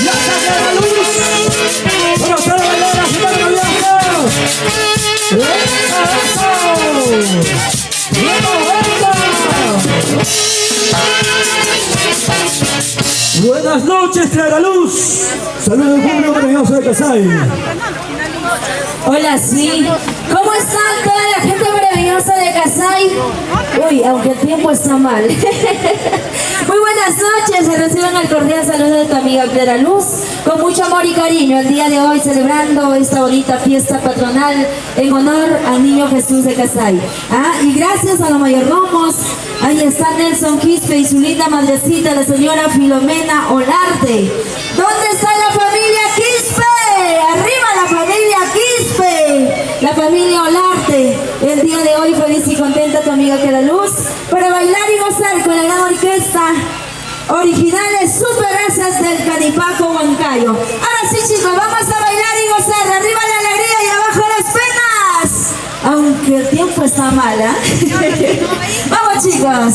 Ya saca la luz. Vamos a bailar la semana vieja. Buenas noches, Clara Luz. Saludos al público maravilloso de Casay. Hola, sí. ¿Cómo están toda la gente maravillosa de Casay? Uy, aunque el tiempo está mal. Muy buenas noches, reciban el cordial saludo de tu amiga Clara Luz, con mucho amor y cariño, el día de hoy celebrando esta bonita fiesta patronal en honor al Niño Jesús de Casay. Y gracias a los mayordomos, ahí está Nelson Quispe y su linda madrecita, la señora Filomena Olarte. ¿Dónde está la familia Quispe? ¡Arriba la familia Quispe! La familia Olarte. El día de hoy feliz y contenta tu amiga Clara Luz para bailar y gozar con la gran orquesta originales superasas del Canipaco Huancayo. Ahora sí, chicos, vamos a bailar y gozar. Arriba la alegría y abajo las penas. Aunque el tiempo está mal, ¿eh? Vamos, chicos.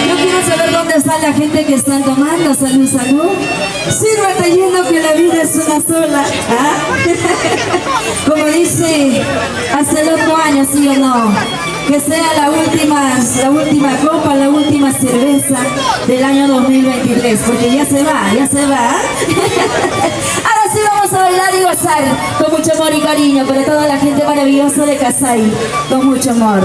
Yo quiero saber dónde está la gente que están tomando. Salud, salud. Sírvete lleno que la vida es una sola. Como dice hace el otro año, ¿sí o no? Que sea la última copa, la última cerveza del año 2023, porque ya se va, ya se va. Ahora sí vamos a bailar y gozar con mucho amor y cariño para toda la gente maravillosa de Casay, con mucho amor.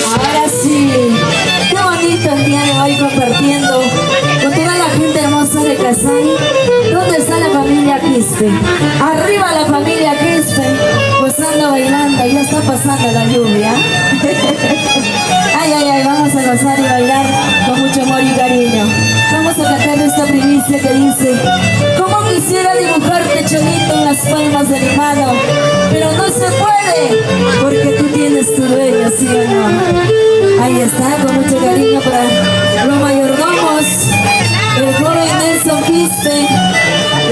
Ahora sí, qué bonito el día de hoy compartiendo con toda la gente hermosa de Casay. ¿Dónde está la familia Quispe? Arriba la familia Quispe, gozando, bailando, ya está pasando la lluvia. Ay, ay, ay, vamos a gozar y bailar con mucho amor y cariño. Vamos a cantar esta primicia que dice: como quisiera dibujarte, Cholito, en las palmas de mi mano, pero no se puede, porque tú tienes tu dueño, ¿sí o no? Ahí está, con mucho cariño para los mayordomos, el joven Nelson Quispe,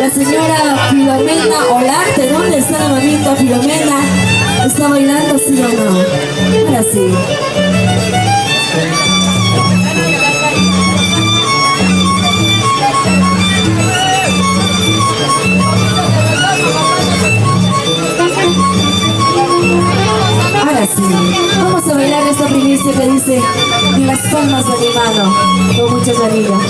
la señora Filomena Olarte. ¿Dónde está la mamita Filomena? ¿Está bailando, sí o no? Ahora sí. Ahora sí, vamos a bailar esta primicia que dice: en las palmas de mi mano, con mucha cariño.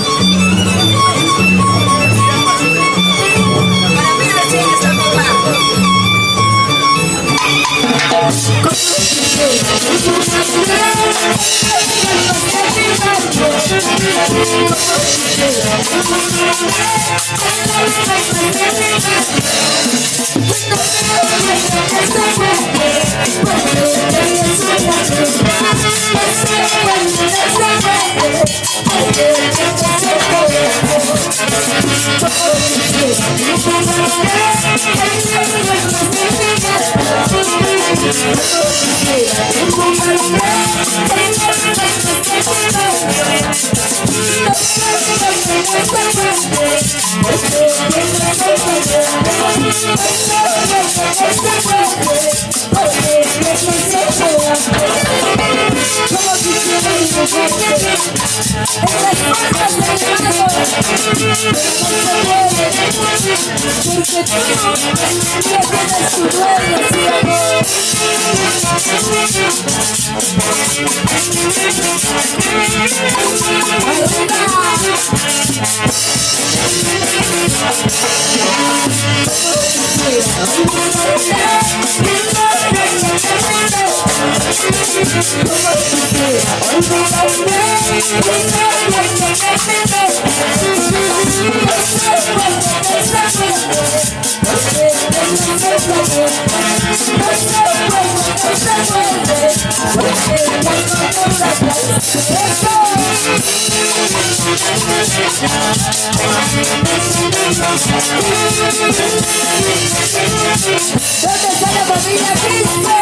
¿Dónde está la familia Quispe?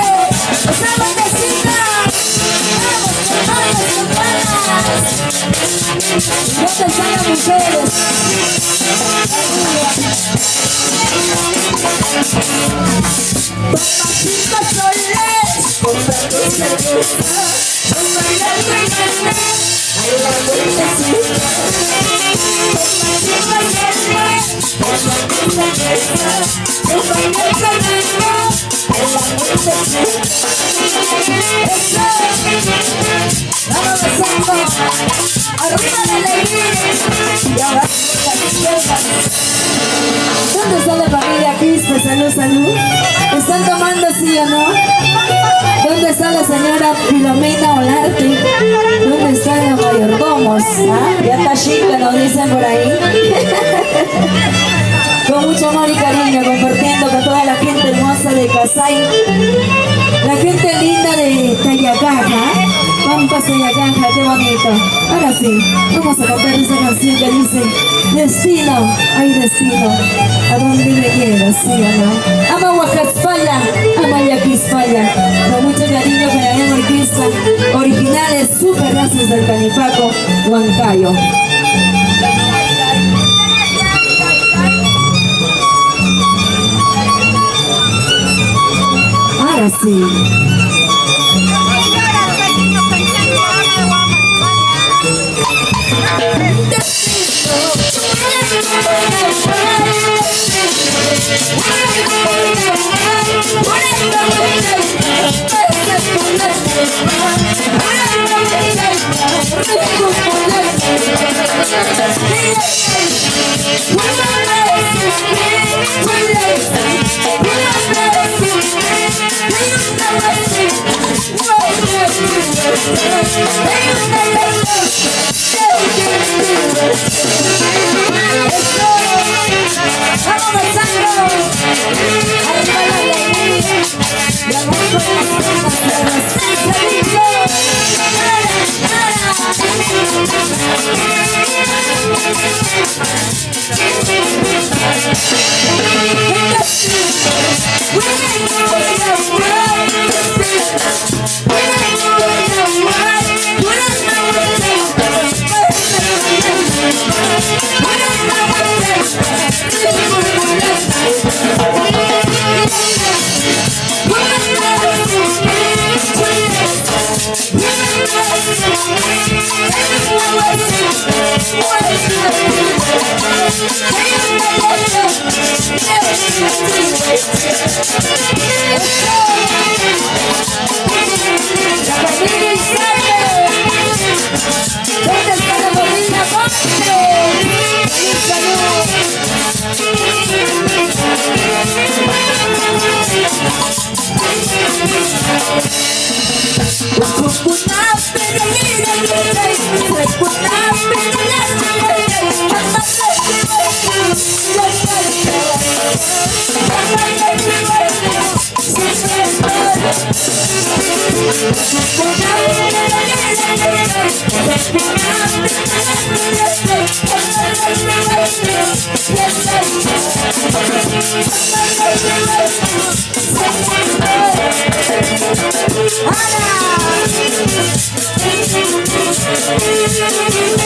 ¡Estamos vecina! ¡Vamos, hermanas! ¿Dónde están las mujeres? Papacito Soles, comprando cerveza, bailando en el mes, a la vueltecita. Papacito cerveza, bailando en el mes, a la vueltecita. Vamos besando, arriba la alegría, y abajo la izquierda. ¿Dónde está la familia Quispe? Salud, salud. ¿Están tomando sí o no? ¿Dónde está la señora Filomena Olarte? ¿Dónde están los mayordomos? ¿Ah? Ya está chica, nos dicen por ahí. Con mucho amor y cariño, compartiendo con toda la gente hermosa de Casay. La gente linda de Tayacaja. Pampas Tayacaja, qué bonito. Ahora sí, vamos a cantar esa canción que dice: destino, ay destino, ¿a dónde me llevas, sí o no? Ama Huacaspaya, ama Yaquispaya. Con mucho cariño para la orquesta, originales super razas del Canipaco, Huancayo. Ahora sí.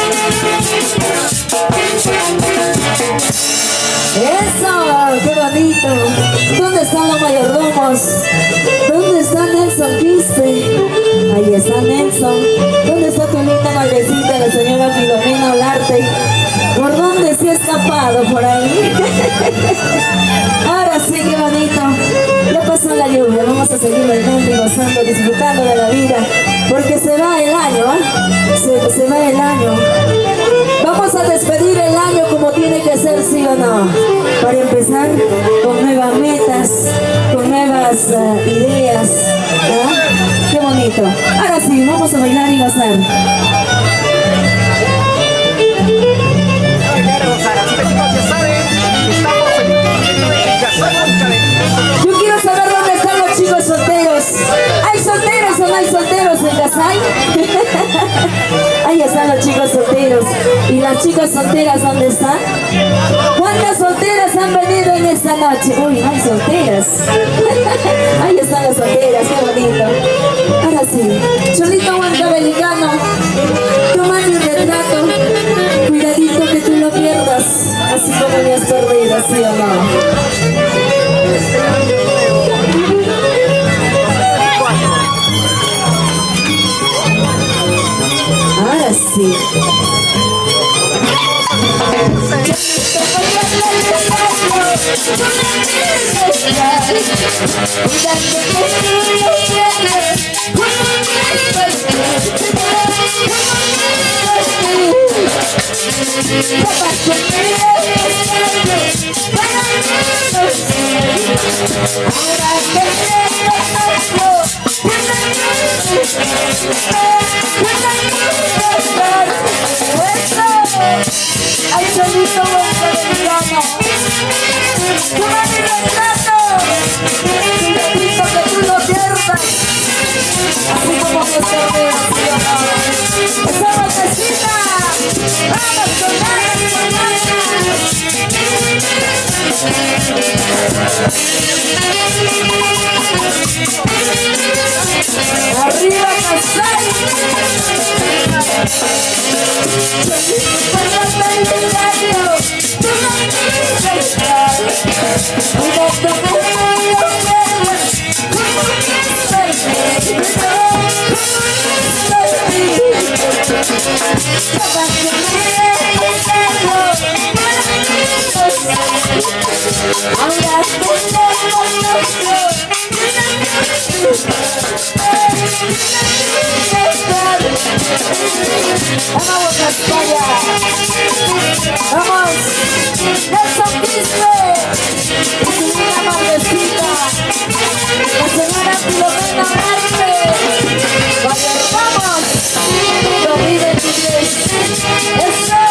Hola. bonito. ¿Dónde están los mayordomos? ¿Dónde está Nelson Quispe? Ahí está Nelson. ¿Dónde está tu linda madrecita, la señora Filomena Olarte? ¿Por dónde se ha escapado por ahí? Ahora sí, qué bonito. Ya pasó la lluvia, vamos a seguir bailando y gozando, disfrutando de la vida. Porque se va el año, ¿eh? Se va el año. Vamos a despedir el año como tiene que ser, ¿sí o no? Para empezar con nuevas metas, con nuevas ideas. ¿Ah? Qué bonito. Ahora sí, vamos a bailar y gozar. Yo quiero saber dónde están los chicos solteros. ¿Hay solteros o no hay solteros en Casay? Ahí están los chicos solteros. ¿Y las chicas solteras dónde están? ¿Cuántas solteras han venido en esta noche? Uy, no hay solteras. Ahí están las solteras, qué bonito. Ahora sí, Cholito Huancabelicano, toma mi retrato. Cuidadito que tú lo pierdas, así como me has perdido, ¿sí o no? Ahora sí. Ay, Cholito Huancabelicano, toma mi retrato, cuidadito que tú lo pierdas, así como me sorprende, ¿sí o no? ¡Esa botecita! ¡Vamos con ganas, con ganas! ¡Arriba, Casay! Vamos a España. Vamos. Nelson Quispe. Y su linda madrecita, la señora Filomena Olarte. Vaya, vamos. 2023. Eso.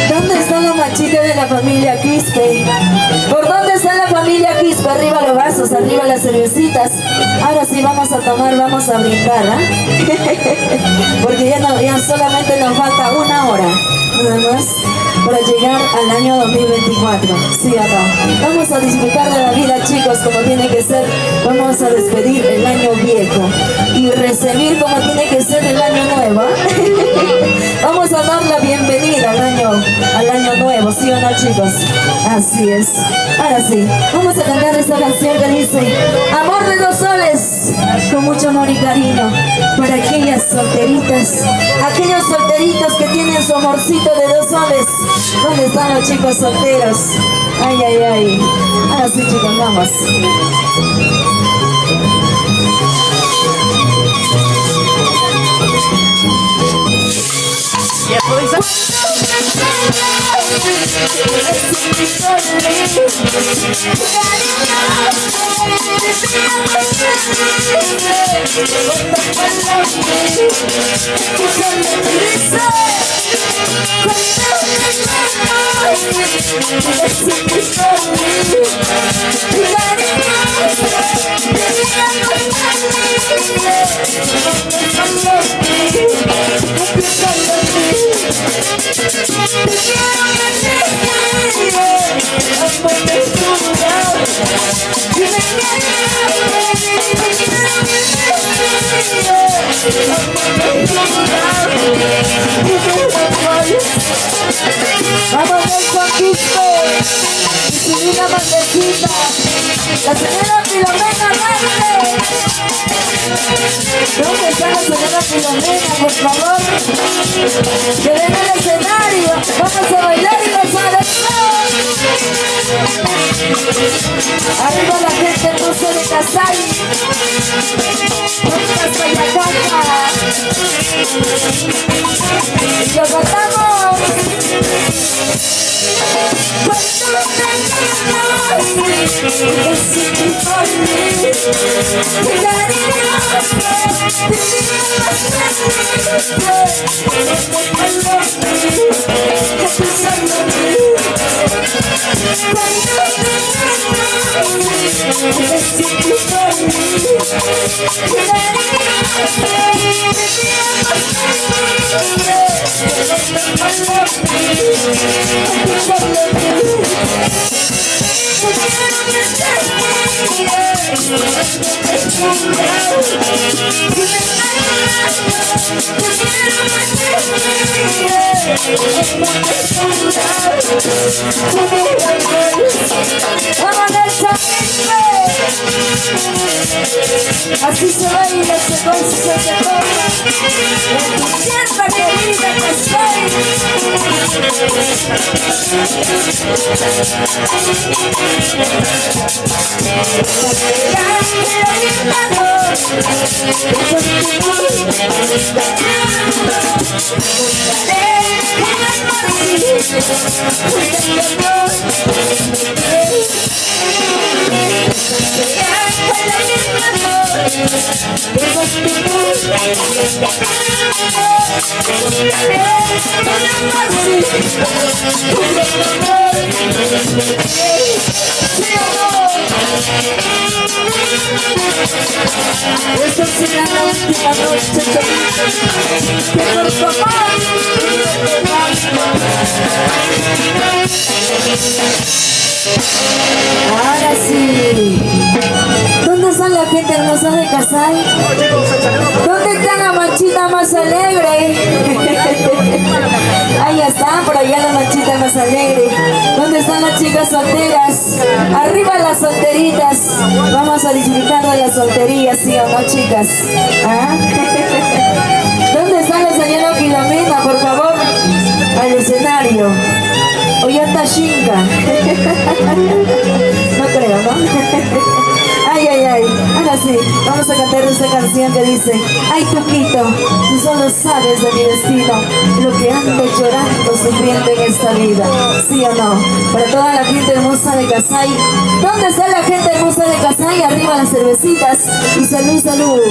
¿Dónde está la machita de la familia Quispe? ¿Por dónde está la familia Quispe? Arriba los vasos, arriba las cervecitas. Ahora sí vamos a tomar, vamos a brindar, ¿eh? Porque ya solamente nos falta una hora, nada más, para llegar al año 2024, ¿sí o no? Vamos a disfrutar de la vida, chicos, como tiene que ser. Vamos a despedir el año viejo y recibir como tiene que ser el año nuevo. Vamos a dar la bienvenida al año nuevo, ¿sí o no, chicos? Así es. Ahora sí, vamos a cantar esta canción que dice: amor de dos soles, con mucho amor y cariño, para aquellas solteritas, aquellos solteritos que tienen su amorcito de dos soles. ¿Dónde están los chicos solteros? Ay, ay, ay. Ahora sí, chicos, vamos. Vamos al conquiste, mi linda bandecita, la señora Filomena Verde. ¿Dónde está la señora Filomena, por favor? Que ven al escenario, vamos a bailar y gozar el sol. Arriba la gente hermosa de Casay, ¡Vamos a Yacaca! Y lo cantamos. Así se baila, se goza, se toca. Sienta querida que estoy. Esta será la última noche, que por favor ahora sí. ¿Dónde está la gente hermosa de Casay? ¿Dónde está la manchita más alegre? Ahí está, por allá la manchita más alegre. ¿Dónde están las chicas solteras? Arriba las solteritas. Vamos a disfrutar de la soltería, ¿sí o no, chicas? ¿Ah? ¿Dónde está la señora Filomena, por favor? Al escenario. O ya está Shinka. No creo, ¿no? Ay, ay, ay. Ahora sí, vamos a cantar esta canción que dice: ay, Tuquito, tú solo sabes de mi destino, lo que ando llorando, sufriendo en esta vida. ¿Sí o no? Para toda la gente hermosa de Casay. ¿Dónde está la gente hermosa de Casay? Arriba las cervecitas. Y salud, salud.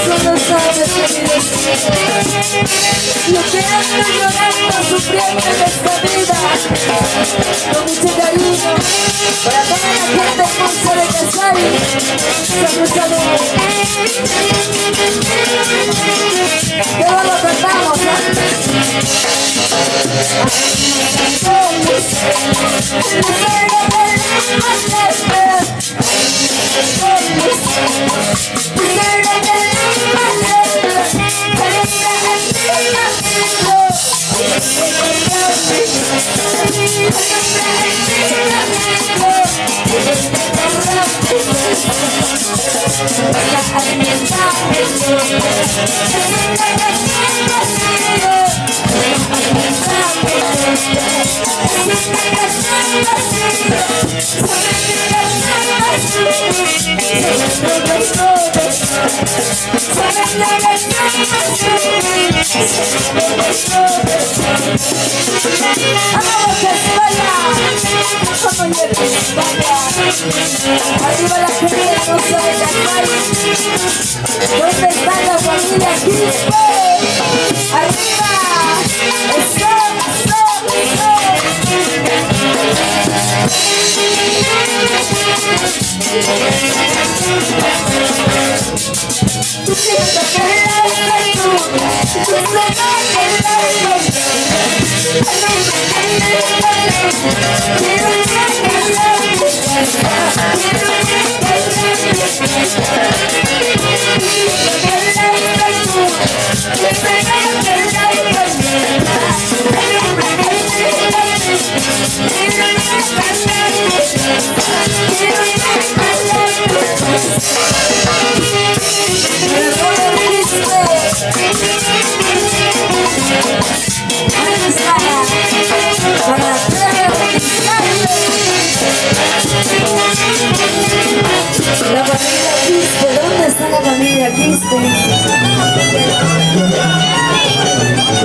Solo sabes que mi destino Lo que ando llorando, sufriendo en esta vida, con mucho cariño, para toda la gente hermosa de Casay. Salud. Todos lo cantamos, arriba la gente hermosa de Casay. ¿Dónde está la familia Quispe? ¡Arriba! ¡Eso! ¿Dónde está la familia Quispe?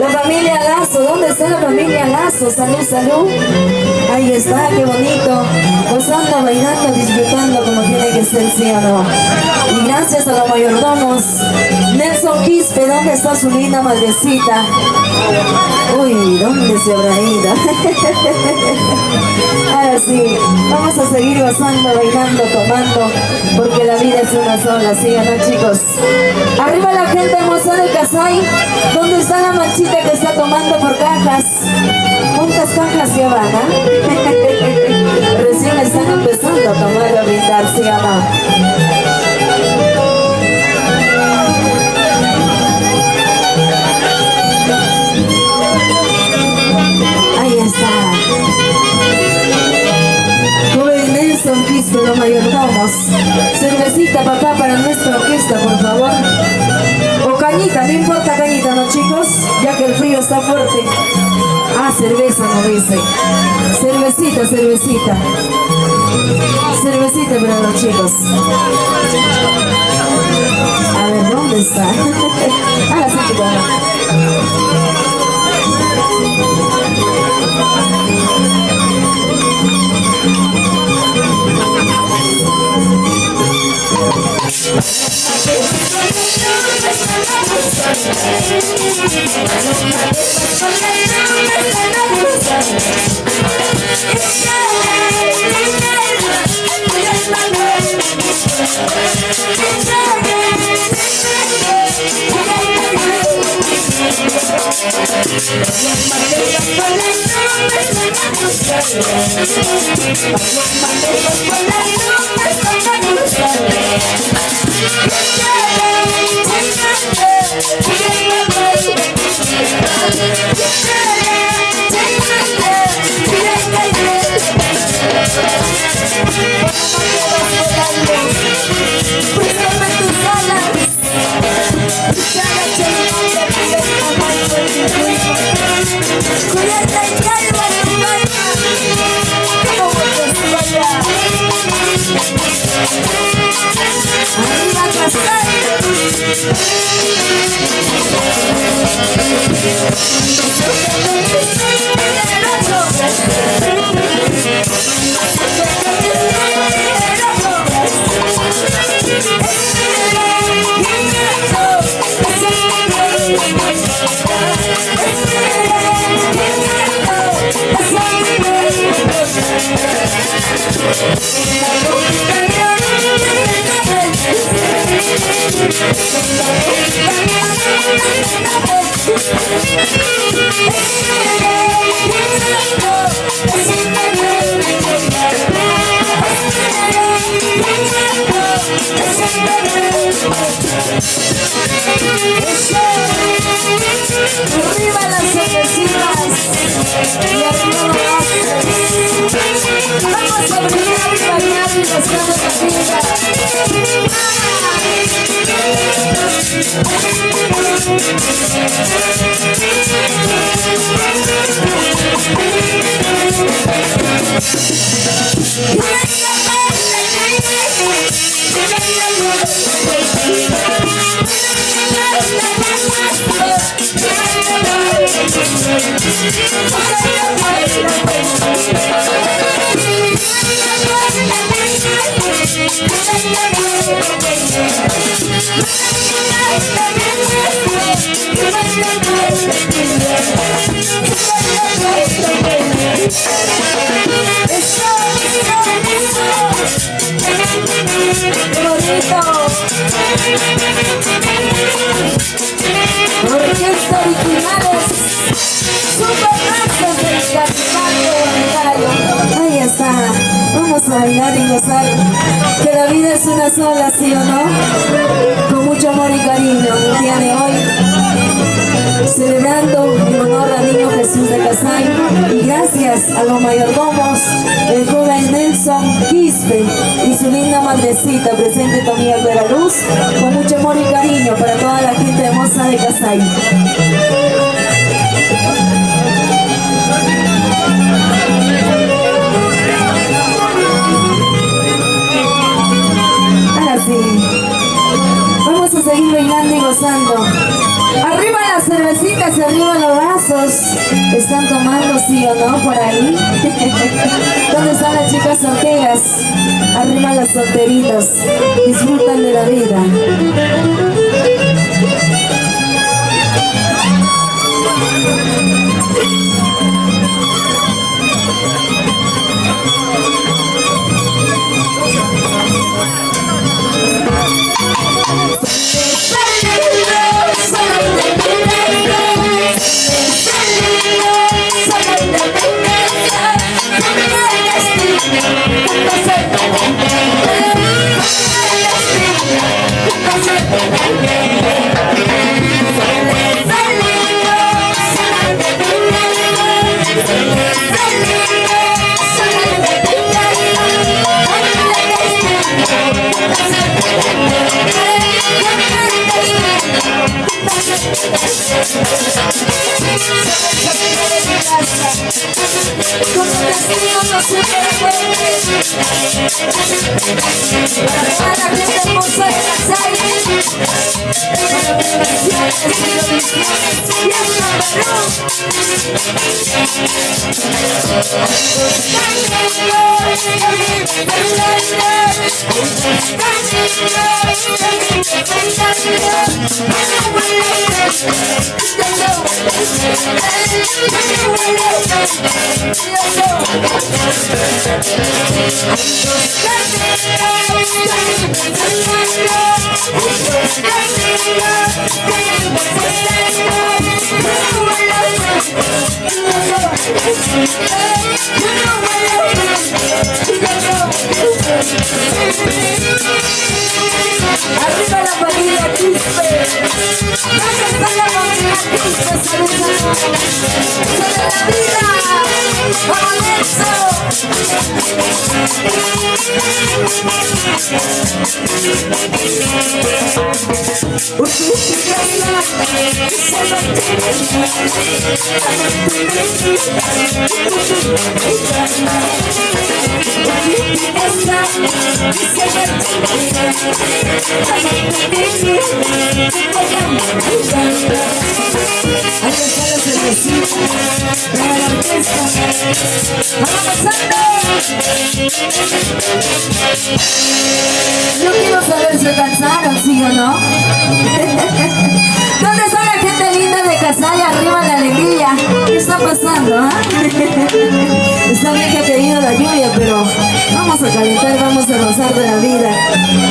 La familia Lazo, ¿dónde está la familia Lazo? Salud. Ahí está, qué bonito. Gozando, bailando, disfrutando como tiene que ser, ¿sí o no? Y gracias a los mayordomos. Nelson Quispe, ¿dónde está su linda madrecita? Uy, ¿dónde se habrá ido? Ahora sí, vamos a seguir gozando, bailando, tomando, porque la vida es una sola, ¿sí o no, chicos? Arriba la gente hermosa de Casay. ¿Dónde está la manchita que está tomando por cajas? ¿Cuántas cajas llevan, Recién están empezando a tomar, a brindar, ¿sí o no? Quispe, los mayordomos. Cervecita, papá, para nuestra orquesta, por favor. O cañita, no importa cañita, ¿no, chicos? Ya que el frío está fuerte. Ah, cerveza, no dice. Cervecita. Cervecita para los chicos. A ver, ¿dónde está? Ah, sí, chicos. Arriba las cervecitas y arriba los gases. Vamos a brillar y bailar y gozar de la vida. Orquesta originales, super masters del Carnaval Voluntario. Ahí está, vamos a bailar y gozar, que la vida es una sola, ¿sí o no? Con mucho amor y cariño, el día de hoy, celebrando en honor al niño Jesús de Casay, y gracias a los mayordomos, el joven Nelson Quispe y su linda madrecita, presente tu amiga Clara Luz, con mucho amor y cariño para toda la gente hermosa de Casay. Ahora sí, vamos a seguir bailando y gozando. Arriba las cervecitas, arriba los vasos. ¿Están tomando, sí o no, por ahí? ¿Dónde están las chicas solteras? Arriba las solteritas. Disfrutan de la vida. Como destino no se puede. Para toda la gente hermosa de Casay, para vibraciones y bendiciones, fiesta Perú. Arriba la familia Quispe. ¿Dónde está la familia Quispe? ¡Sobre la vida! ¡Vamos eso! Ahí está la cervecita para la orquesta. ¡Vamos pasando! Yo quiero saber si cansaron, ¿sí o no? ¿Dónde está la gente gente linda de Casay, arriba la alegría. ¿Qué está pasando, ah? Está bien que ha caído la lluvia, pero vamos a calentar, vamos a gozar de la vida.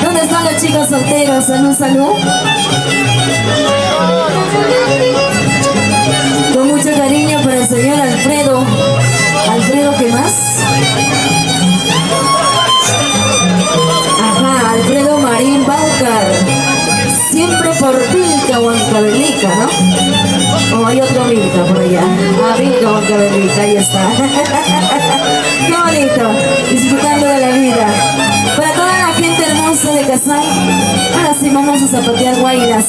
¿Dónde están los chicos solteros? Salud, salud. Con mucho cariño para el señor Alfredo. ¿Alfredo qué más? Ajá, Alfredo Marín Baucar. Siempre por Vilca o Huancavelica, ¿no? O hay otro Vilca por allá. Ah, Vilca o Huancavelica, ahí está. Qué bonito, disfrutando de la vida. Para toda la gente hermosa de Casay, ahora sí vamos a zapatear guairas.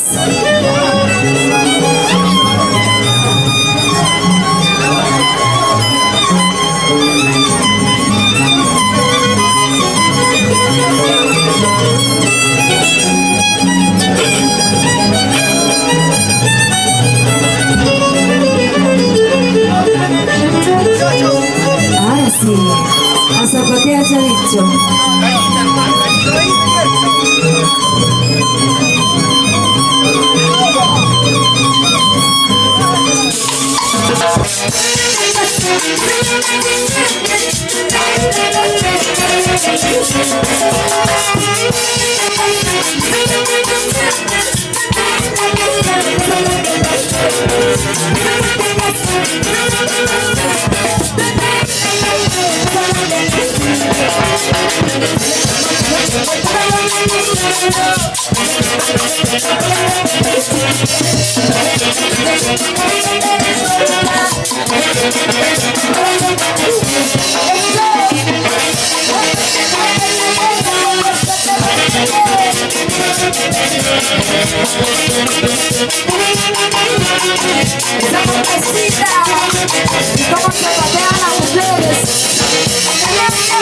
Ahora sí, a zapatear ya dicho. Esa mujercita, y cómo se patean las mujeres. Arriba la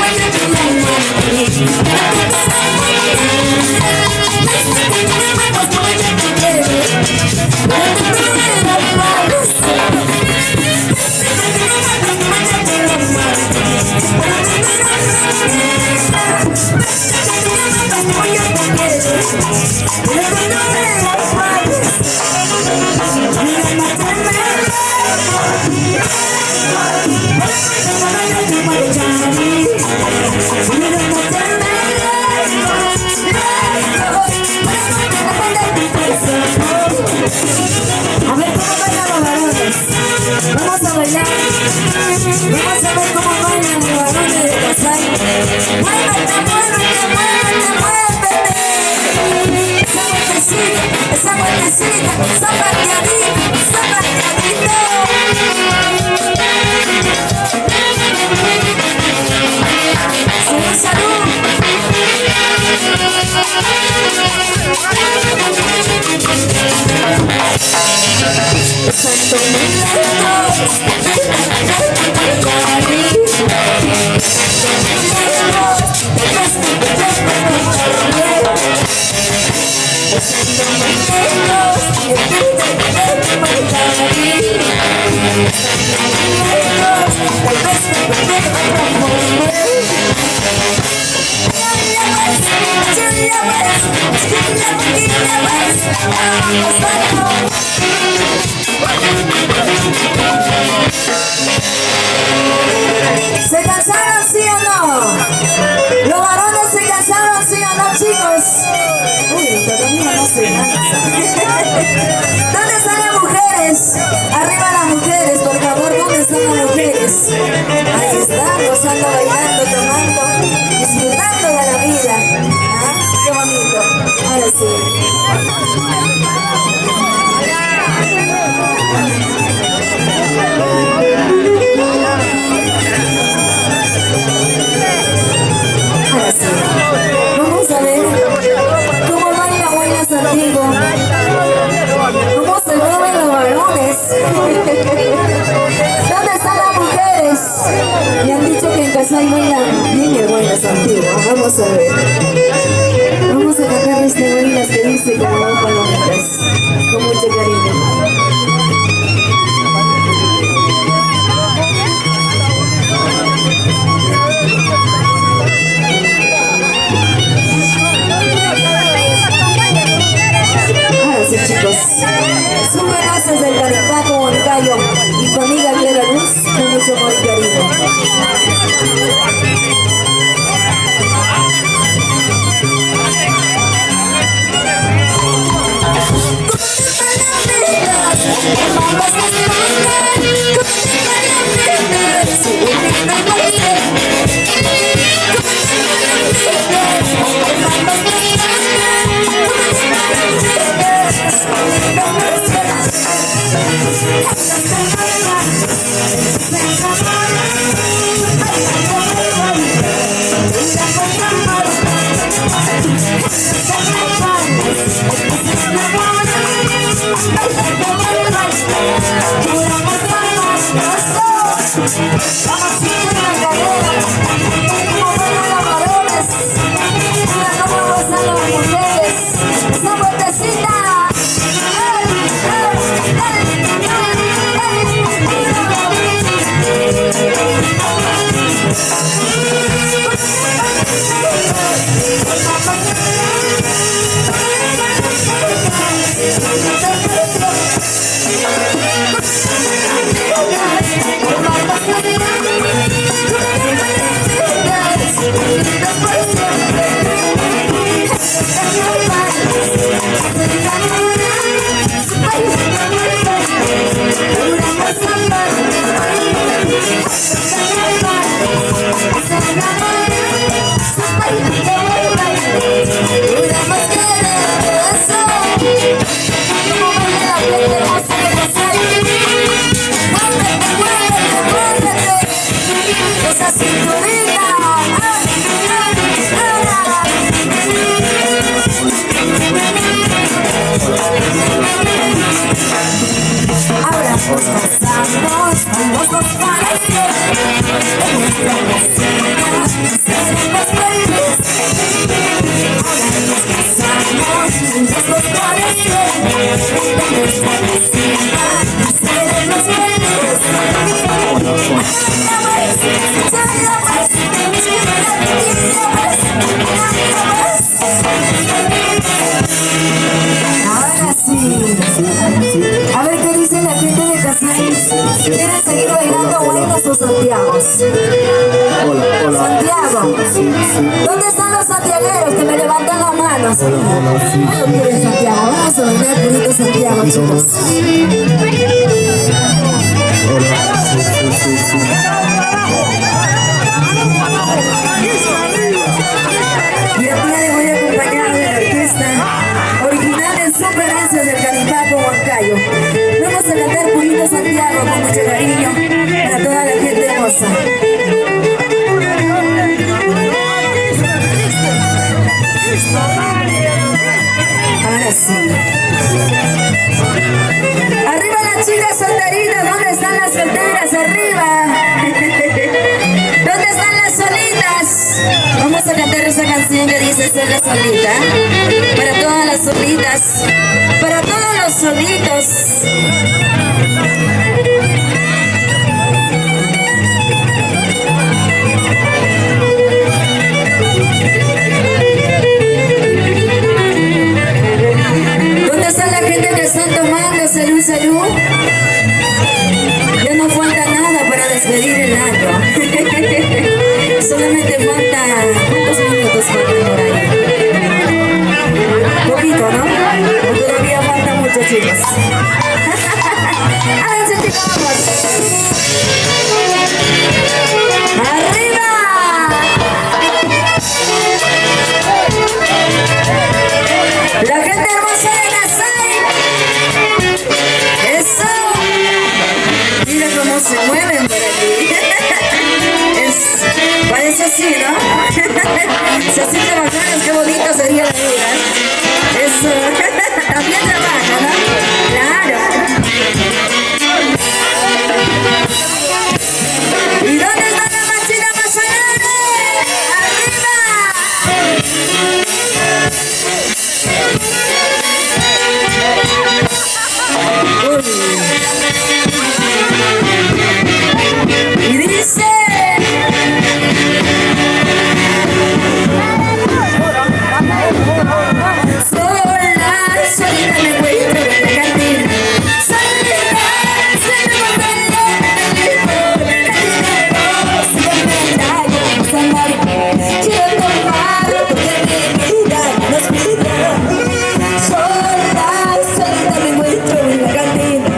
familia Vamos a bailar. Vamos a ver cómo bailan los varones de Casay. Muévete, muévete, muévete, muévete. Esa vueltecita, esa pateadita, esa pateadita. Salud, salud. Santo ¿Se cansaron, sí o no? ¿Los varones se cansaron, sí o no, chicos? Uy, todavía no se cansa. ¿Dónde están las mujeres? Arriba las mujeres, por favor, ¿dónde están las mujeres? Ahí están, gozando, bailando, tomando, disfrutando de la vida. ¿Ah? Qué bonito. Ahora sí. Vamos a ver cómo baila Buenas Antiguo, cómo se mueven los varones. ¿Dónde están las mujeres? Me han dicho que en Casay bailan bien el Buenas Antiguo. Vamos a ver. Vamos a cantar este Buenas que dice como van palomitas, con mucho cariño. Chicos, son pedazos del Caripaco Moncayo y tu amiga Clara Luz con mucho amor y cariño. Ahora Ahora sí. A ver qué dice la gente de Casay. ¿Quieren seguir bailando Huaynas o Santiago? Santiago. ¿Dónde están los santiagueros que me levantan las manos? No quieren Santiago. Vamos a bailar bonito Santiago, chicos. Y el día de hoy acompañado de la orquesta original de Superansias del Califato Huancayo. Vamos a cantar Purito Santiago con mucho cariño para toda la gente hermosa. Ahora sí. Arriba las chicas solteritas, ¿dónde están las solteras? Arriba. ¿Dónde están las solitas? Vamos a cantar esa canción que dice ser la solita. Para todas las solitas, para todos los solitos. ¿Dónde está la gente que están tomando? Salud, salud. Ya no falta nada para despedir el año. Solamente falta, ¿cuántos minutos faltan por ahí? Poquito, ¿no? O todavía falta mucho, chicos. Háganse, chicos, vamos. ¡Arriba! La gente hermosa de Casay. Eso. Mira cómo se mueven por aquí. Parece así, ¿no? Si así trabajaras, qué bonito sería la vida. Eso. También trabaja, ¿no? Claro. ¿Y dónde está la machina más grande? ¡Arriba! Y dice... Sola, solita me encuentro en la cantina.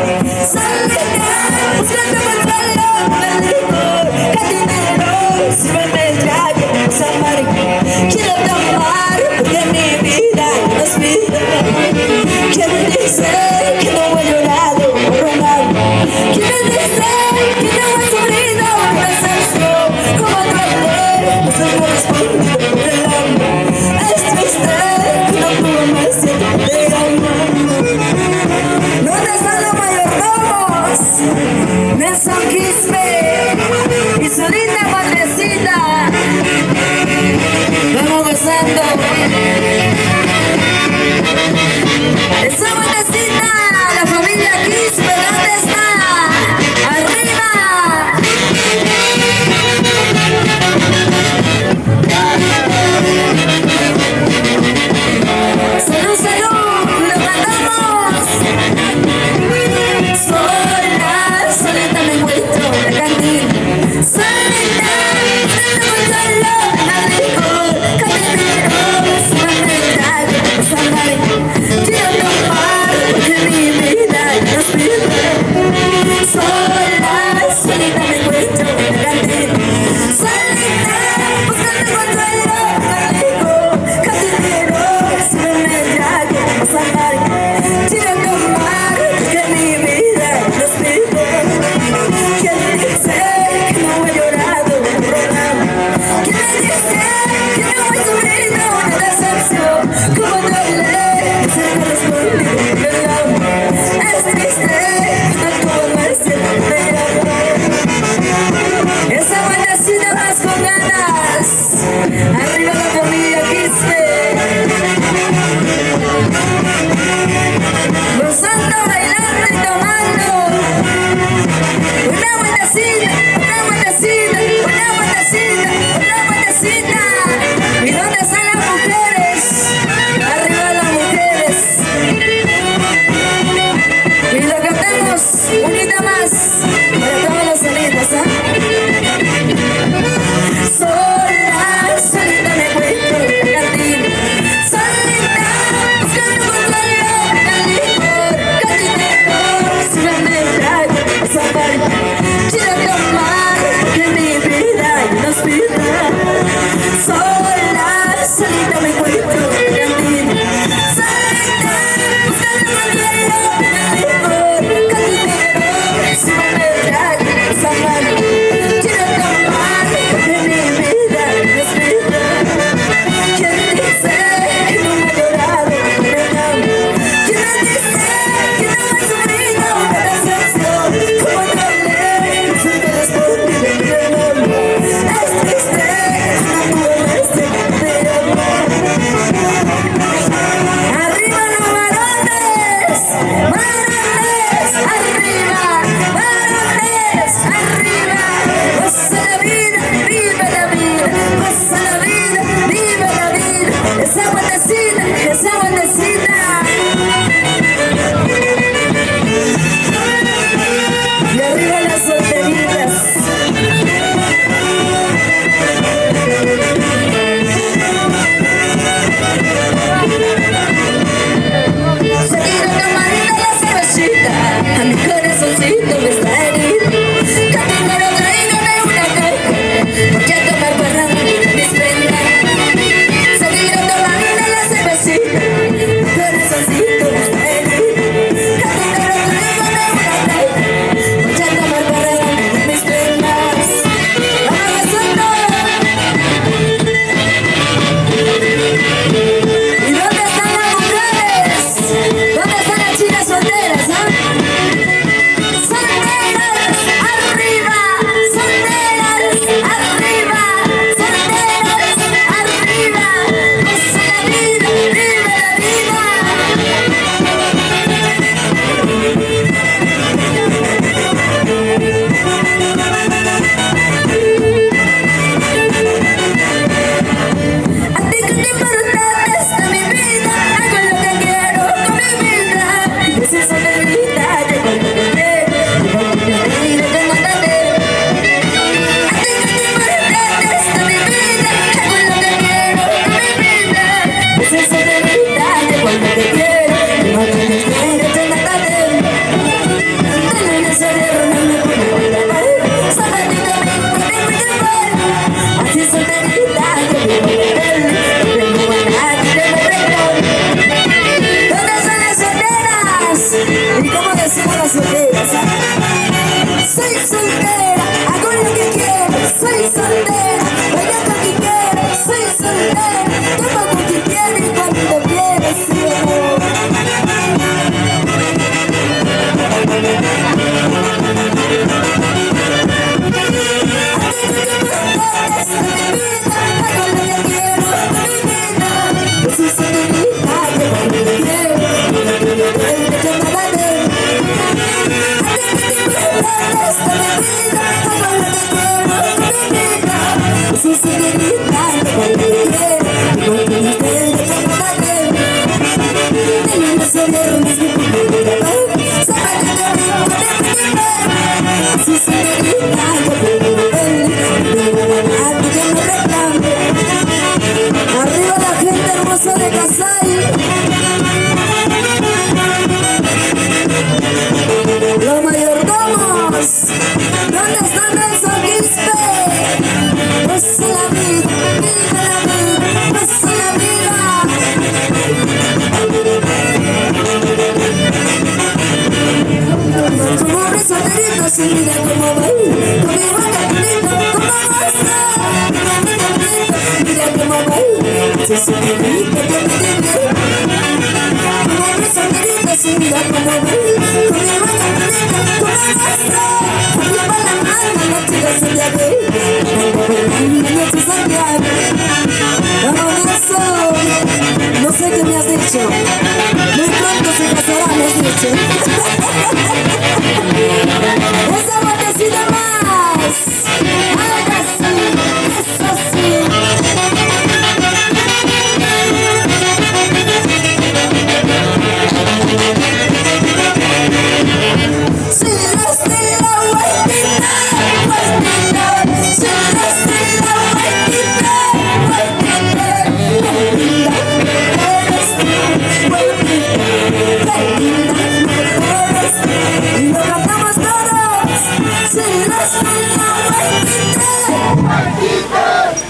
mi corazoncito me está herido. Caminero, tráigame una carta, voy a tomar para mis prendas. Seguir tomando la cervecita, mi corazoncito me está herido. Caminero, tráigame una carta, voy a tomar para mis prendas. ¡Vamos, suelto! ¿Y dónde están las mujeres? ¿Dónde están las chicas solteras, ah? ¡Solteras, arriba! ¡Solteras, arriba! ¡Solteras, arriba! ¡Goza la vida, vive la vida! A ti que te importa esta mi vida, hago lo que quiero con mi vida. Esa es la vida, yo cuando te quiero, yo cuando te quiero, yo no te quiero. A ti que te importa esta mi vida, hago lo que quiero con mi vida. Esa es la vida, yo cuando te quiero, yo cuando te quiero, yo no te quiero. Dale una cerveza, no me puedo olvidar. Zapatito me puede llevar. Así es la vida, yo vivo de él. No tengo a nadie que me regale. ¿Dónde están las solteras? ¿Y cómo decimos las solteras? Soy soltera, hago lo que quiero. Soy soltera, bailo con quien quiero. Soy soltera, tomo con quien quiero y cuando quiero, sí o no. Arriba la gente hermosa de Casay. Los mayordomos, ¿dónde están Nelson Quispe? Goza la vida, viva la vida, goza la vida. Como hombre solterito, sin mira cómo va. Conmigo cantito, ¿cómo vas? Mira cómo va. Se solterito, que me dice. Como hombre solterito, sin mira cómo va. Conmigo cantito, ¿cómo vas? Arriba la mano, la chica se le ve. Cuando se Santiago. Vámonos. No sé qué me has dicho. Muy pronto se casará, me has dicho. Esa botecita más. Ahora sí, eso sí. Si la estela guaitita, guaitita. Si la estela guaitita, guaitita. Guaitita, eres tú, guaitita. Guaitita, eres tú. Y lo cantamos todos. Si la estela guaitita, guaitita.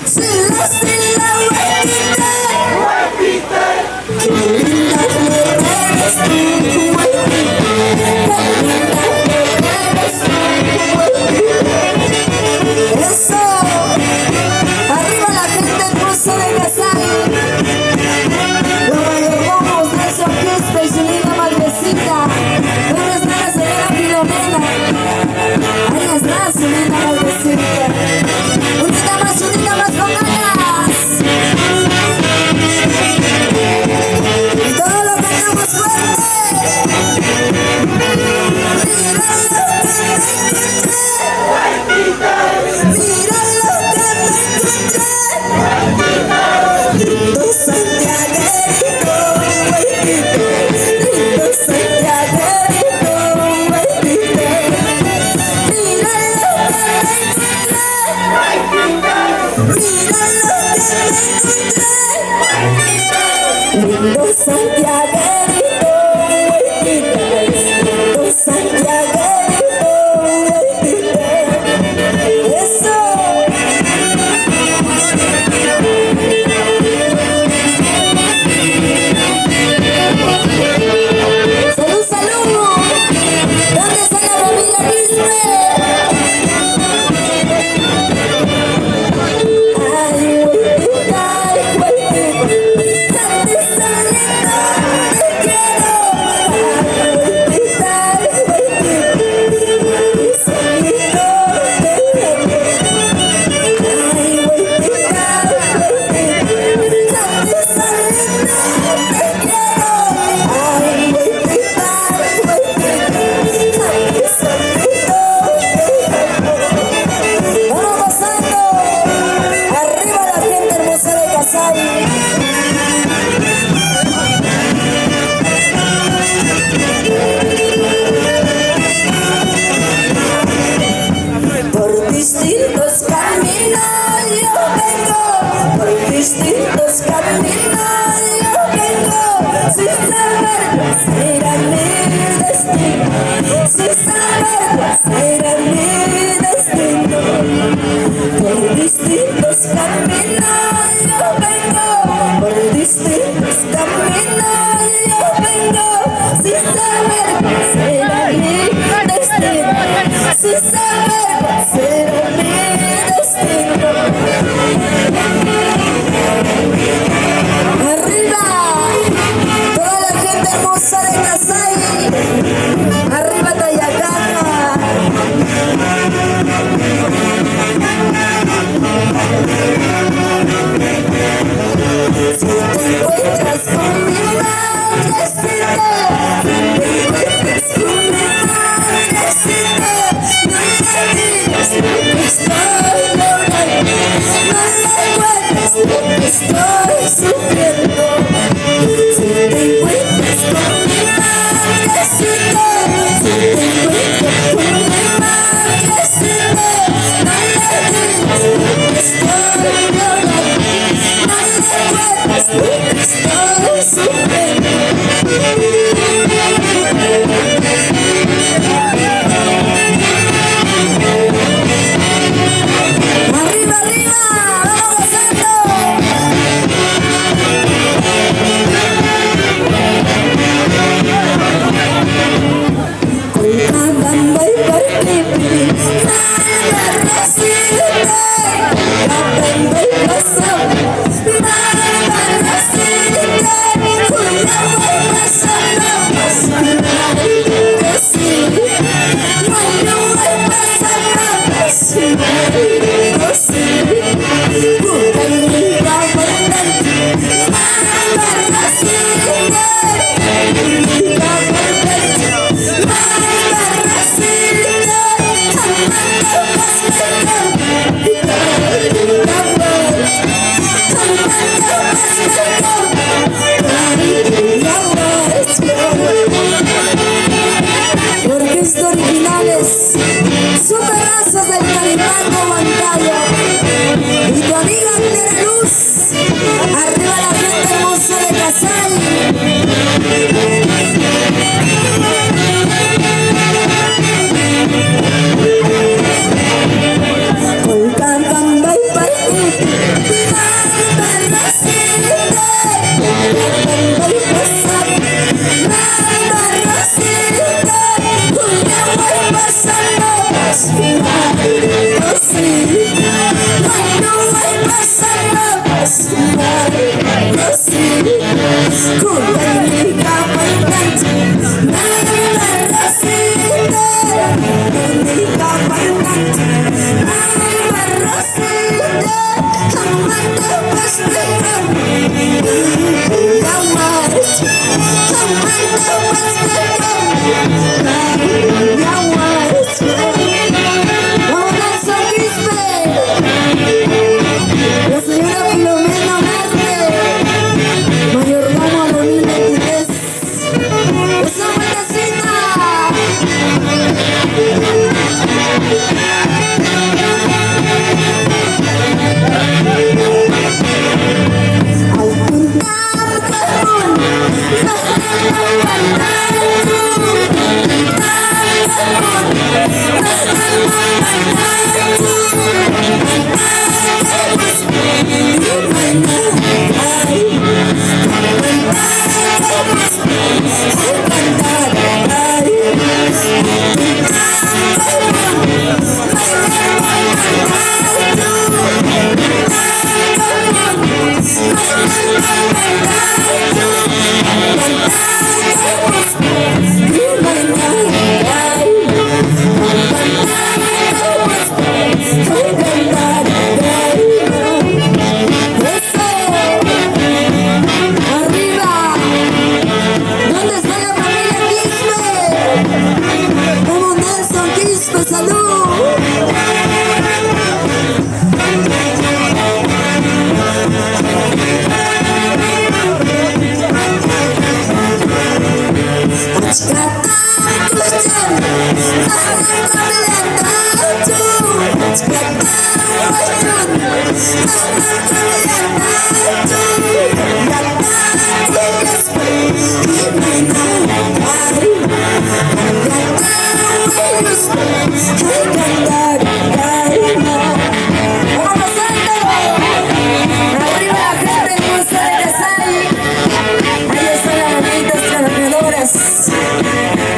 Si la estela guaitita, guaitita. Qué linda eres tú, guaitita. Eso, arriba la gente hermosa de Casay. Los mayordomos de esos Quispe y su linda madrecita. ¿Dónde está la señora Filomena? Ahí está su linda madrecita. Unita más con ganas. Y todo lo cantamos fuerte. Mira lo que me encontré. Lindo santiaguerito, guaitito. Lindo santiaguerito, guaitito. Mira lo que me encontré. Cristo originales, superrazos del Calimato bancario. Y tu amiga Clara Luz, arriba la gente hermosa de Casay.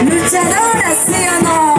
Luchadoras, ¿sí o no?